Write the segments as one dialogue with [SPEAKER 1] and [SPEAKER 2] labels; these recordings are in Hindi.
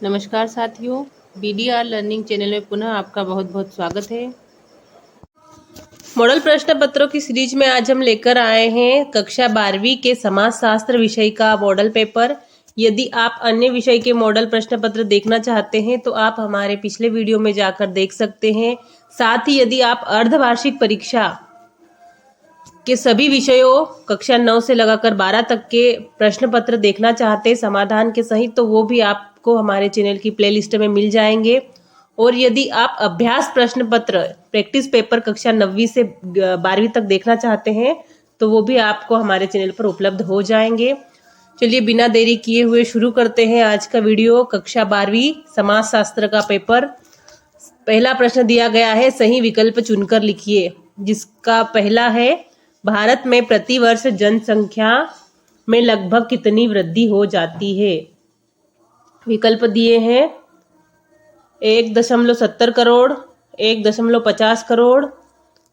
[SPEAKER 1] नमस्कार साथियों, BDR लर्निंग चैनल में पुनः आपका बहुत बहुत स्वागत है। मॉडल प्रश्न पत्रों की सीरीज में आज हम लेकर आए हैं कक्षा 12वीं के समाजशास्त्र विषय का मॉडल पेपर। यदि आप अन्य विषय के मॉडल प्रश्न पत्र देखना चाहते हैं तो आप हमारे पिछले वीडियो में जाकर देख सकते हैं। साथ ही यदि आप अर्धवार्षिक परीक्षा के सभी विषयों कक्षा 9 से लगाकर 12 तक के प्रश्न पत्र देखना चाहते हैं समाधान के सहित, तो वो भी आपको हमारे चैनल की प्लेलिस्ट में मिल जाएंगे। और यदि आप अभ्यास प्रश्न पत्र प्रैक्टिस पेपर कक्षा 9वीं से 12वीं तक देखना चाहते हैं तो वो भी आपको हमारे चैनल पर उपलब्ध हो जाएंगे। चलिए बिना देरी किए हुए शुरू करते हैं आज का वीडियो। कक्षा 12वीं समाजशास्त्र का पेपर। पहला प्रश्न दिया गया है, सही विकल्प चुनकर लिखिए, जिसका पहला है भारत में प्रतिवर्ष जनसंख्या में लगभग कितनी वृद्धि हो जाती है। विकल्प दिए हैं 1.70 करोड़, 1.50 करोड़,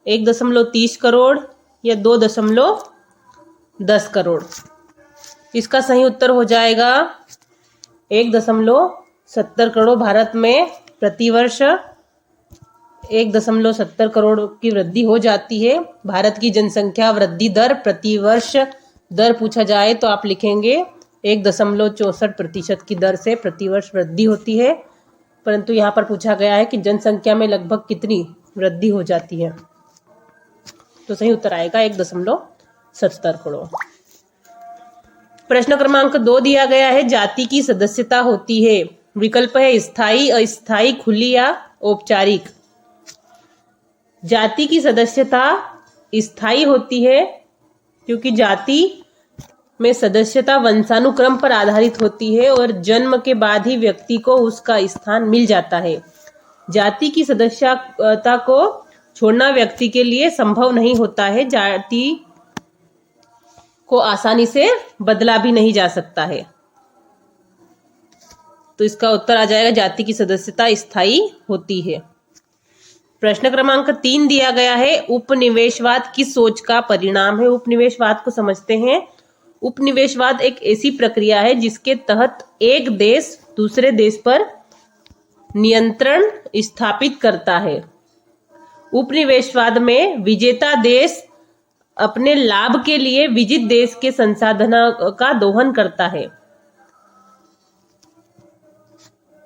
[SPEAKER 1] 1.30 करोड़ या 2.10 करोड़। इसका सही उत्तर हो जाएगा 1.70 करोड़। भारत में प्रतिवर्ष 1.70 करोड़ की वृद्धि हो जाती है। भारत की जनसंख्या वृद्धि दर, प्रतिवर्ष दर पूछा जाए तो आप लिखेंगे 1.64% की दर से प्रतिवर्ष वृद्धि होती है। परंतु यहाँ पर पूछा गया है कि जनसंख्या में लगभग कितनी वृद्धि हो जाती है, तो सही उत्तर आएगा 1.70 करोड़। प्रश्न क्रमांक 2 दिया गया है, जाति की सदस्यता होती है। विकल्प है स्थायी, अस्थायी, खुली या औपचारिक। जाति की सदस्यता स्थायी होती है क्योंकि जाति में सदस्यता वंशानुक्रम पर आधारित होती है और जन्म के बाद ही व्यक्ति को उसका स्थान मिल जाता है। जाति की सदस्यता को छोड़ना व्यक्ति के लिए संभव नहीं होता है। जाति को आसानी से बदला भी नहीं जा सकता है। तो इसका उत्तर आ जाएगा जाति की सदस्यता स्थायी होती है। प्रश्न क्रमांक 3 दिया गया है, उपनिवेशवाद किस सोच का परिणाम है। उपनिवेशवाद को समझते हैं। उपनिवेशवाद एक ऐसी प्रक्रिया है जिसके तहत एक देश दूसरे देश पर नियंत्रण स्थापित करता है। उपनिवेशवाद में विजेता देश अपने लाभ के लिए विजित देश के संसाधनों का दोहन करता है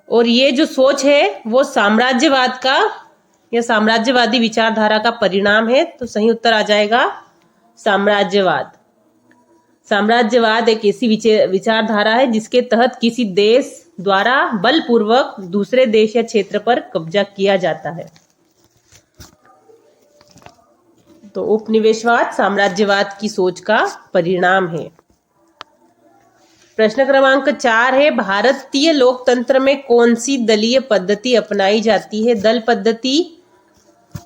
[SPEAKER 1] और ये जो सोच है वो साम्राज्यवाद का या साम्राज्यवादी विचारधारा का परिणाम है। तो सही उत्तर आ जाएगा साम्राज्यवाद। साम्राज्यवाद एक ऐसी विचारधारा है जिसके तहत किसी देश द्वारा बलपूर्वक दूसरे देश या क्षेत्र पर कब्जा किया जाता है। तो उपनिवेशवाद साम्राज्यवाद की सोच का परिणाम है। प्रश्न क्रमांक 4 है, भारतीय लोकतंत्र में कौन सी दलीय पद्धति अपनाई जाती है। दल पद्धति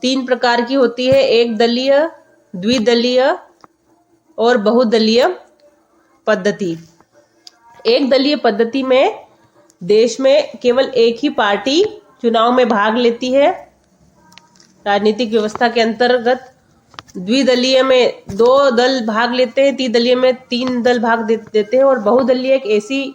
[SPEAKER 1] 3 प्रकार की होती है, एक दलीय, द्विदलीय और बहुदलीय पद्धति। एक दलीय पद्धति में देश में केवल एक ही पार्टी चुनाव में भाग लेती है राजनीतिक व्यवस्था के अंतर्गत। द्विदलीय में 2 दल भाग लेते हैं, त्रिदलीय में 3 दल भाग देते हैं और बहुदलीय एक ऐसी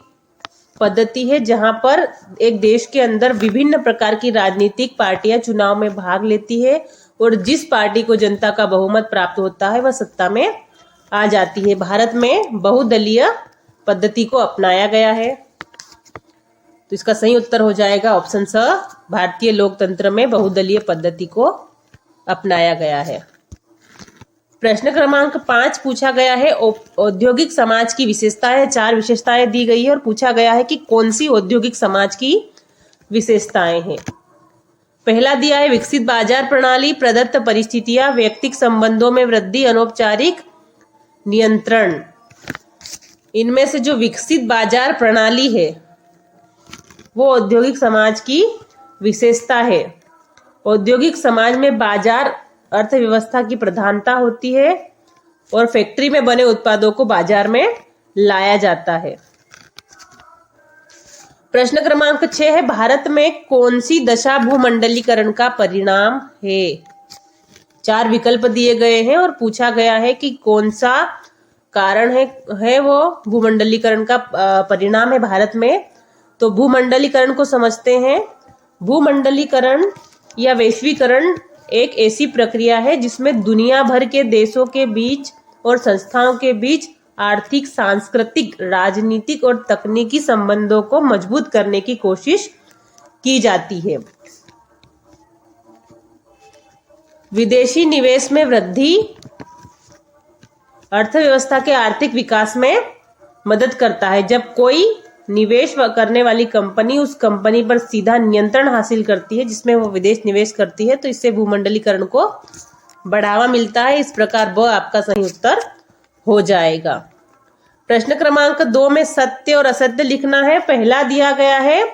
[SPEAKER 1] पद्धति है जहां पर एक देश के अंदर विभिन्न प्रकार की राजनीतिक पार्टियां चुनाव में भाग लेती है और जिस पार्टी को जनता का बहुमत प्राप्त होता है वह सत्ता में आ जाती है। भारत में बहुदलीय पद्धति को अपनाया गया है। तो इसका सही उत्तर हो जाएगा ऑप्शन स, भारतीय लोकतंत्र में बहुदलीय पद्धति को अपनाया गया है। प्रश्न क्रमांक 5 पूछा गया है, औद्योगिक समाज की विशेषताएं। 4 विशेषताएं दी गई है और पूछा गया है कि कौन सी औद्योगिक समाज की विशेषताएं हैं। पहला दिया है विकसित बाजार प्रणाली, प्रदत्त परिस्थितियां, व्यक्तिगत संबंधों में वृद्धि, अनौपचारिक नियंत्रण। इनमें से जो विकसित बाजार प्रणाली है वो औद्योगिक समाज की विशेषता है। औद्योगिक समाज में बाजार अर्थव्यवस्था की प्रधानता होती है और फैक्ट्री में बने उत्पादों को बाजार में लाया जाता है। प्रश्न क्रमांक 6 है, भारत में कौन सी दशा भूमंडलीकरण का परिणाम है। 4 विकल्प दिए गए हैं और पूछा गया है कि कौन सा कारण है वो भूमंडलीकरण का परिणाम है भारत में। तो भूमंडलीकरण को समझते हैं। भूमंडलीकरण या वैश्वीकरण एक ऐसी प्रक्रिया है जिसमें दुनिया भर के देशों के बीच और संस्थाओं के बीच आर्थिक, सांस्कृतिक, राजनीतिक और तकनीकी संबंधों को मजबूत करने की कोशिश की जाती है। विदेशी निवेश में वृद्धि अर्थव्यवस्था के आर्थिक विकास में मदद करता है। जब कोई निवेश करने वाली कंपनी उस कंपनी पर सीधा नियंत्रण हासिल करती है जिसमें वो विदेश निवेश करती है, तो इससे भूमंडलीकरण को बढ़ावा मिलता है। इस प्रकार ब आपका सही उत्तर हो जाएगा। प्रश्न क्रमांक 2 में सत्य और असत्य लिखना है। पहला दिया गया है,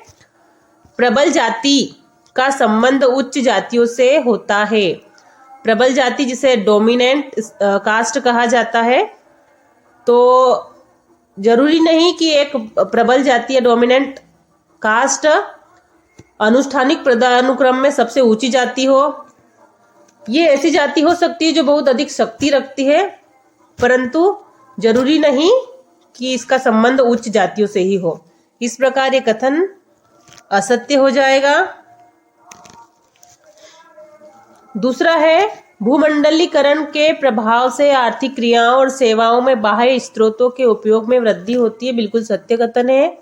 [SPEAKER 1] प्रबल जाति का संबंध उच्च जातियों से होता है। प्रबल जाति जिसे डोमिनेंट कास्ट कहा जाता है, तो जरूरी नहीं कि एक प्रबल जाति या डोमिनेंट कास्ट अनुष्ठानिक पदानुक्रम में सबसे ऊंची जाति हो। ये ऐसी जाति हो सकती है जो बहुत अधिक शक्ति रखती है, परंतु जरूरी नहीं कि इसका संबंध उच्च जातियों से ही हो। इस प्रकार ये कथन असत्य हो जाएगा। दूसरा है, भूमंडलीकरण के प्रभाव से आर्थिक क्रियाओं और सेवाओं में बाह्य स्रोतों के उपयोग में वृद्धि होती है। बिल्कुल सत्य कथन है।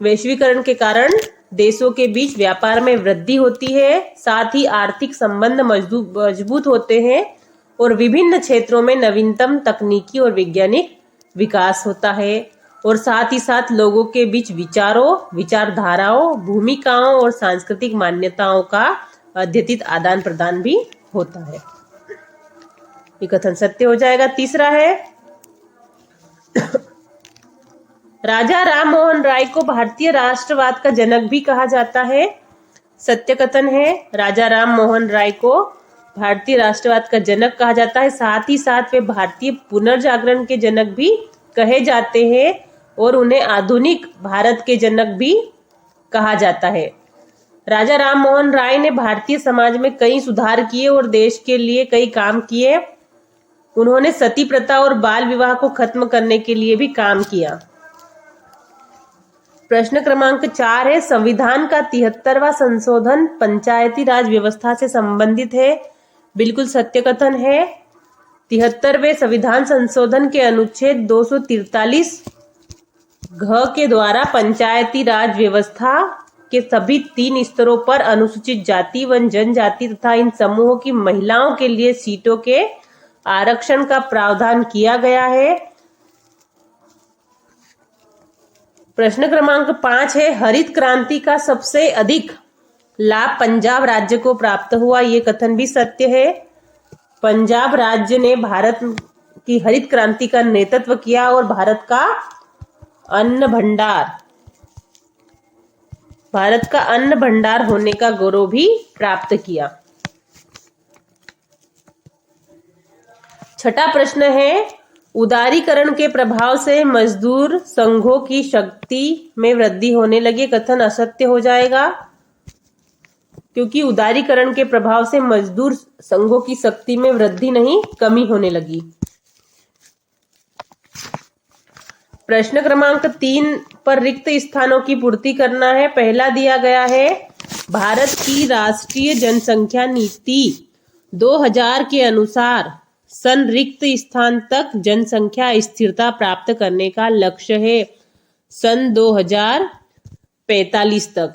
[SPEAKER 1] वैश्वीकरण के कारण देशों के बीच व्यापार में वृद्धि होती है, साथ ही आर्थिक संबंध मजबूत होते हैं और विभिन्न क्षेत्रों में नवीनतम तकनीकी और वैज्ञानिक विकास होता है, और साथ ही साथ लोगों के बीच विचारों, विचारधाराओं, भूमिकाओं और सांस्कृतिक मान्यताओं का अद्यतित आदान प्रदान भी होता है। ये कथन सत्य हो जाएगा। तीसरा है, राजा राम मोहन राय को भारतीय राष्ट्रवाद का जनक भी कहा जाता है। सत्य कथन है। राजा राम मोहन राय को भारतीय राष्ट्रवाद का जनक कहा जाता है। साथ ही साथ वे भारतीय पुनर्जागरण के जनक भी कहे जाते हैं और उन्हें आधुनिक भारत के जनक भी कहा जाता है। राजा राम मोहन राय ने भारतीय समाज में कई सुधार किए और देश के लिए कई काम किए। उन्होंने सती प्रथा और बाल विवाह को खत्म करने के लिए भी काम किया। प्रश्न क्रमांक 4 है, संविधान का 73वां संशोधन पंचायती राज व्यवस्था से संबंधित है। बिल्कुल सत्य कथन है। 73वें संविधान संशोधन के अनुच्छेद 243 घ के द्वारा पंचायती राज व्यवस्था के सभी 3 स्तरों पर अनुसूचित जाति व जनजाति तथा इन समूहों की महिलाओं के लिए सीटों के आरक्षण का प्रावधान किया गया है। प्रश्न क्रमांक 5 है, हरित क्रांति का सबसे अधिक लाभ पंजाब राज्य को प्राप्त हुआ। ये कथन भी सत्य है। पंजाब राज्य ने भारत की हरित क्रांति का नेतृत्व किया और भारत का अन्न भंडार होने का गौरव भी प्राप्त किया। छठा प्रश्न है, उदारीकरण के प्रभाव से मजदूर संघों की शक्ति में वृद्धि होने लगी। कथन असत्य हो जाएगा, क्योंकि उदारीकरण के प्रभाव से मजदूर संघों की शक्ति में वृद्धि नहीं, कमी होने लगी। प्रश्न क्रमांक 3 पर रिक्त स्थानों की पूर्ति करना है। पहला दिया गया है, भारत की राष्ट्रीय जनसंख्या नीति 2000 के अनुसार सन रिक्त स्थान तक जनसंख्या स्थिरता प्राप्त करने का लक्ष्य है। सन 2045 तक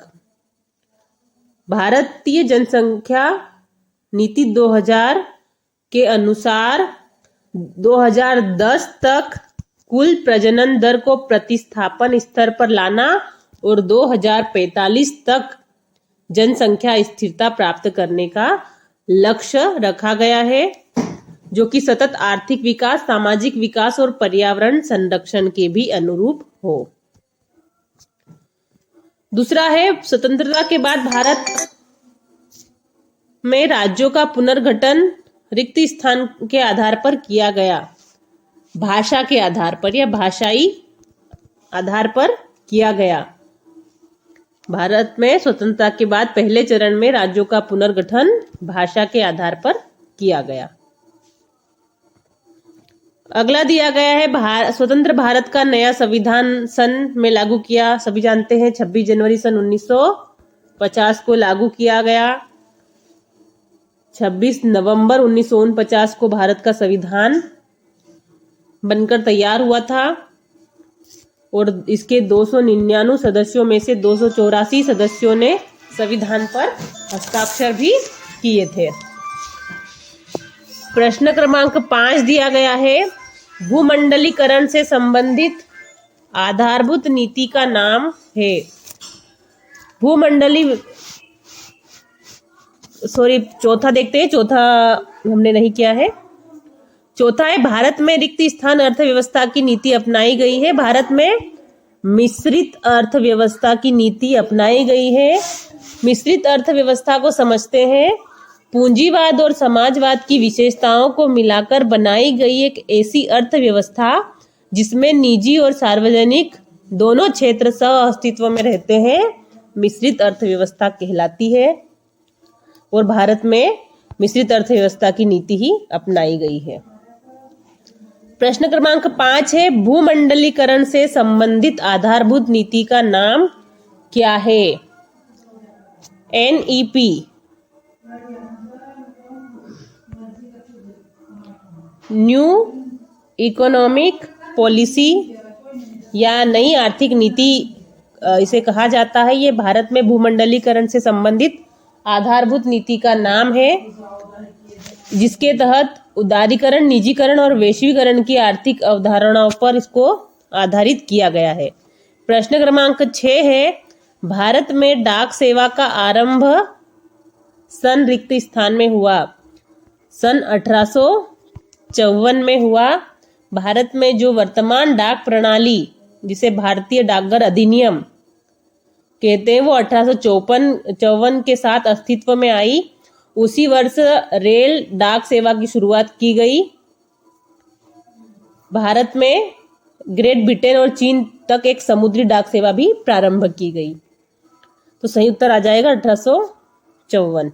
[SPEAKER 1] भारतीय जनसंख्या नीति 2000 के अनुसार 2010 तक कुल प्रजनन दर को प्रतिस्थापन स्तर पर लाना और 2045 तक जनसंख्या स्थिरता प्राप्त करने का लक्ष्य रखा गया है, जो कि सतत आर्थिक विकास, सामाजिक विकास और पर्यावरण संरक्षण के भी अनुरूप हो। दूसरा है, स्वतंत्रता के बाद भारत में राज्यों का पुनर्गठन रिक्त स्थान के आधार पर किया गया। भाषा के आधार पर या भाषाई आधार पर किया गया। भारत में स्वतंत्रता के बाद पहले चरण में राज्यों का पुनर्गठन भाषा के आधार पर किया गया। अगला दिया गया है स्वतंत्र भारत का नया संविधान सन में लागू किया, सभी जानते हैं 26 जनवरी सन 1950 को लागू किया गया। 26 नवंबर 1949 को भारत का संविधान बनकर तैयार हुआ था और इसके 299 सदस्यों में से 284 सदस्यों ने संविधान पर हस्ताक्षर भी किए थे। प्रश्न क्रमांक 5 दिया गया है, भूमंडलीकरण से संबंधित आधारभूत नीति का नाम है। चौथा देखते हैं, चौथा हमने नहीं किया है। चौथा है, भारत में रिक्त स्थान अर्थव्यवस्था की नीति अपनाई गई है। भारत में मिश्रित अर्थव्यवस्था की नीति अपनाई गई है। मिश्रित अर्थव्यवस्था को समझते हैं, पूंजीवाद और समाजवाद की विशेषताओं को मिलाकर बनाई गई एक ऐसी अर्थव्यवस्था जिसमें निजी और सार्वजनिक दोनों क्षेत्र सह अस्तित्व में रहते हैं, मिश्रित अर्थव्यवस्था कहलाती है। और भारत में मिश्रित अर्थव्यवस्था की नीति ही अपनाई गई है। प्रश्न क्रमांक 5 है, भूमंडलीकरण से संबंधित आधारभूत नीति का नाम क्या है? NEP, न्यू इकोनॉमिक पॉलिसी या नई आर्थिक नीति इसे कहा जाता है। ये भारत में भूमंडलीकरण से संबंधित आधारभूत नीति का नाम है, जिसके तहत उदारीकरण, निजीकरण और वैश्वीकरण की आर्थिक अवधारणाओं पर इसको आधारित किया गया है। प्रश्न क्रमांक 6 है, भारत में डाक सेवा का आरंभ सन रिक्त स्थान में हुआ। सन 1854 में हुआ। भारत में जो वर्तमान डाक प्रणाली, जिसे भारतीय डाकघर अधिनियम कहते हैं, वो 1854 के साथ अस्तित्व में आई। उसी वर्ष रेल डाक सेवा की शुरुआत की गई। भारत में ग्रेट ब्रिटेन और चीन तक एक समुद्री डाक सेवा भी प्रारंभ की गई। तो सही उत्तर आ जाएगा 1854।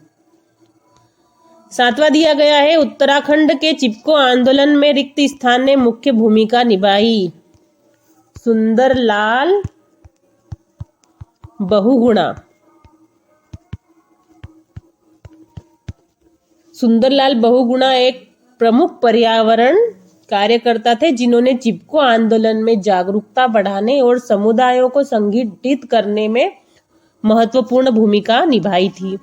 [SPEAKER 1] 7वां दिया गया है, उत्तराखंड के चिपको आंदोलन में रिक्त स्थान ने मुख्य भूमिका निभाई। सुंदरलाल बहुगुणा। सुंदरलाल बहुगुणा एक प्रमुख पर्यावरण कार्यकर्ता थे, जिन्होंने चिपको आंदोलन में जागरूकता बढ़ाने और समुदायों को संगठित करने में महत्वपूर्ण भूमिका निभाई थी।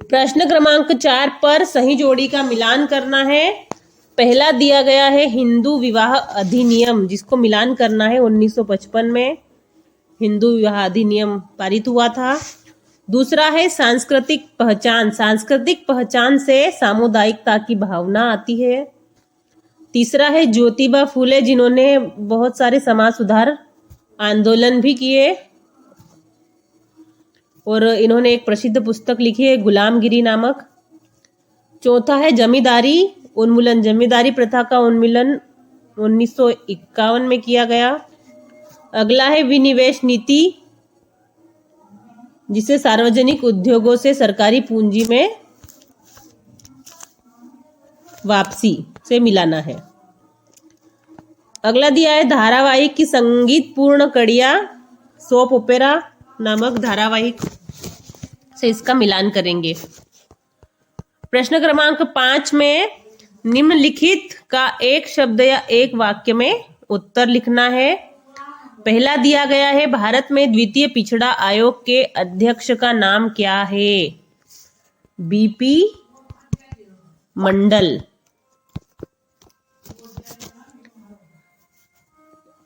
[SPEAKER 1] प्रश्न क्रमांक 4 पर सही जोड़ी का मिलान करना है। पहला दिया गया है हिंदू विवाह अधिनियम, जिसको मिलान करना है। 1955 में हिंदू विवाह अधिनियम पारित हुआ था। दूसरा है सांस्कृतिक पहचान। सांस्कृतिक पहचान से सामुदायिकता की भावना आती है। तीसरा है ज्योतिबा फूले, जिन्होंने बहुत सारे समाज सुधार आंदोलन भी किए और इन्होंने एक प्रसिद्ध पुस्तक लिखी है, गुलामगिरी नामक। चौथा है जमींदारी उन्मूलन। जमींदारी प्रथा का उन्मूलन 1951 में किया गया। अगला है विनिवेश नीति, जिसे सार्वजनिक उद्योगों से सरकारी पूंजी में वापसी से मिलाना है। अगला दिया है धारावाहिक की संगीतपूर्ण कड़ियां, सोप ओपेरा नामक धारावाहिक से इसका मिलान करेंगे। प्रश्न क्रमांक 5 में निम्नलिखित का एक शब्द या एक वाक्य में उत्तर लिखना है। पहला दिया गया है, भारत में द्वितीय पिछड़ा आयोग के अध्यक्ष का नाम क्या है? BP मंडल।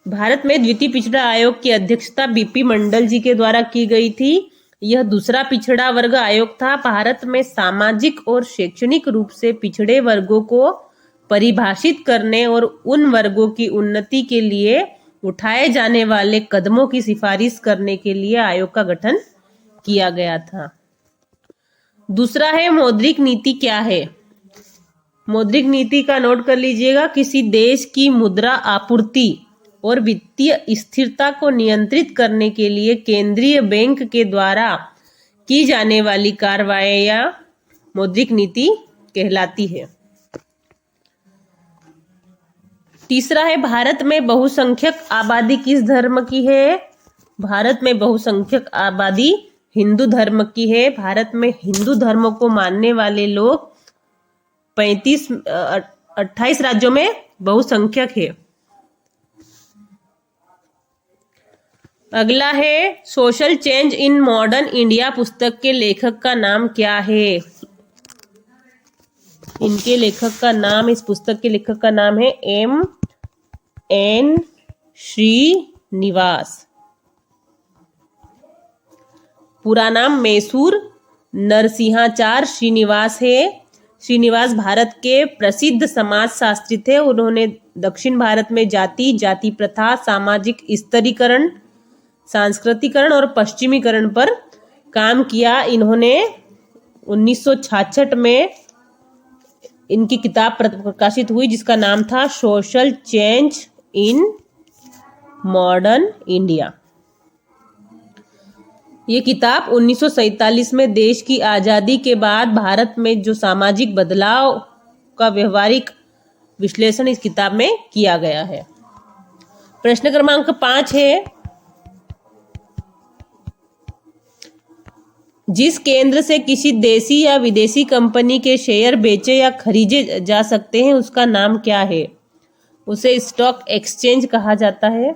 [SPEAKER 1] भारत में द्वितीय पिछड़ा आयोग की अध्यक्षता BP मंडल जी के द्वारा की गई थी। यह दूसरा पिछड़ा वर्ग आयोग था। भारत में सामाजिक और शैक्षणिक रूप से पिछड़े वर्गों को परिभाषित करने और उन वर्गों की उन्नति के लिए उठाए जाने वाले कदमों की सिफारिश करने के लिए आयोग का गठन किया गया था। दूसरा है मौद्रिक नीति क्या है? मौद्रिक नीति का नोट कर लीजिएगा। किसी देश की मुद्रा आपूर्ति और वित्तीय स्थिरता को नियंत्रित करने के लिए केंद्रीय बैंक के द्वारा की जाने वाली कार्रवाई या मौद्रिक नीति कहलाती है। तीसरा है भारत में बहुसंख्यक आबादी किस धर्म की है? भारत में बहुसंख्यक आबादी हिंदू धर्म की है। भारत में हिंदू धर्म को मानने वाले लोग 28 राज्यों में बहुसंख्यक है। अगला है social change in modern India पुस्तक के लेखक का नाम क्या है? इनके लेखक का नाम, इस पुस्तक के लेखक का नाम है M.N. श्रीनिवास। पूरा नाम मैसूर नरसिंहाचार्य श्रीनिवास है। श्रीनिवास भारत के प्रसिद्ध समाजशास्त्री थे। उन्होंने दक्षिण भारत में जाति प्रथा, सामाजिक स्तरीकरण, सांस्कृतिकरण और पश्चिमीकरण पर काम किया। इन्होंने 1966 में इनकी किताब प्रकाशित हुई जिसका नाम था social change in modern India. ये किताब 1947 में देश की आज़ादी के बाद भारत में जो सामाजिक बदलाव का व्यवहारिक विश्लेषण इस किताब में किया गया है। प्रश्न क्रमांक 5 है, जिस केंद्र से किसी देशी या विदेशी कंपनी के शेयर बेचे या खरीदे जा सकते हैं उसका नाम क्या है? उसे स्टॉक एक्सचेंज कहा जाता है।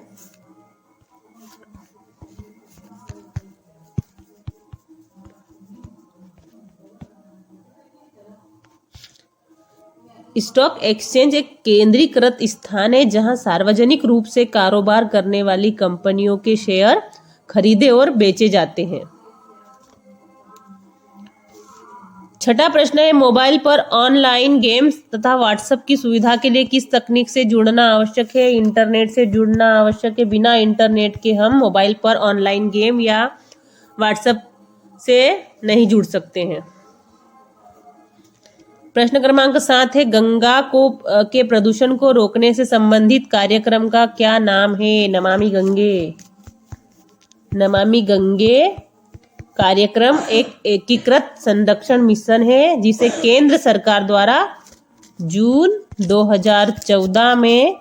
[SPEAKER 1] स्टॉक एक्सचेंज एक केंद्रीकृत स्थान है जहां सार्वजनिक रूप से कारोबार करने वाली कंपनियों के शेयर खरीदे और बेचे जाते हैं। छठा प्रश्न है, मोबाइल पर ऑनलाइन गेम्स तथा व्हाट्सएप की सुविधा के लिए किस तकनीक से जुड़ना आवश्यक है? इंटरनेट से जुड़ना आवश्यक है। बिना इंटरनेट के हम मोबाइल पर ऑनलाइन गेम या व्हाट्सएप से नहीं जुड़ सकते हैं। प्रश्न क्रमांक 7 है, गंगा के प्रदूषण को रोकने से संबंधित कार्यक्रम का क्या नाम है? नमामि गंगे। नमामि गंगे कार्यक्रम एक एकीकृत संरक्षण मिशन है जिसे केंद्र सरकार द्वारा जून 2014 में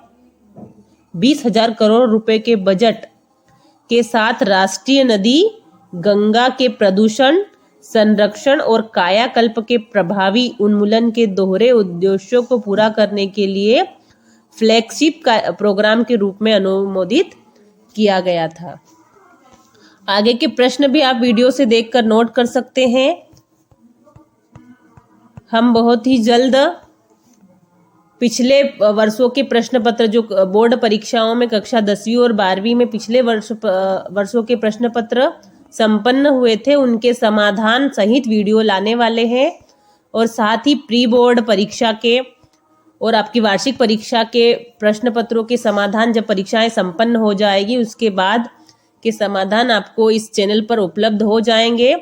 [SPEAKER 1] 20,000 करोड़ रुपए के बजट के साथ राष्ट्रीय नदी गंगा के प्रदूषण, संरक्षण और कायाकल्प के प्रभावी उन्मूलन के दोहरे उद्देश्यों को पूरा करने के लिए फ्लैगशिप प्रोग्राम के रूप में अनुमोदित किया गया था। आगे के प्रश्न भी आप वीडियो से देखकर नोट कर सकते हैं। हम बहुत ही जल्द पिछले वर्षों के प्रश्न पत्र जो बोर्ड परीक्षाओं में कक्षा 10वीं और 12वीं में पिछले वर्षों के प्रश्न पत्र संपन्न हुए थे उनके समाधान सहित वीडियो लाने वाले हैं। और साथ ही प्री बोर्ड परीक्षा के और आपकी वार्षिक परीक्षा के प्रश्न पत्रों के समाधान जब परीक्षाएं संपन्न हो जाएगी उसके बाद के समाधान आपको इस चैनल पर उपलब्ध हो जाएंगे।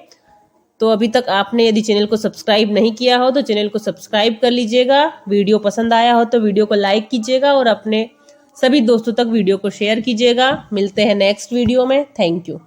[SPEAKER 1] तो अभी तक आपने यदि चैनल को सब्सक्राइब नहीं किया हो तो चैनल को सब्सक्राइब कर लीजिएगा। वीडियो पसंद आया हो तो वीडियो को लाइक कीजिएगा और अपने सभी दोस्तों तक वीडियो को शेयर कीजिएगा। मिलते हैं नेक्स्ट वीडियो में। Thank you.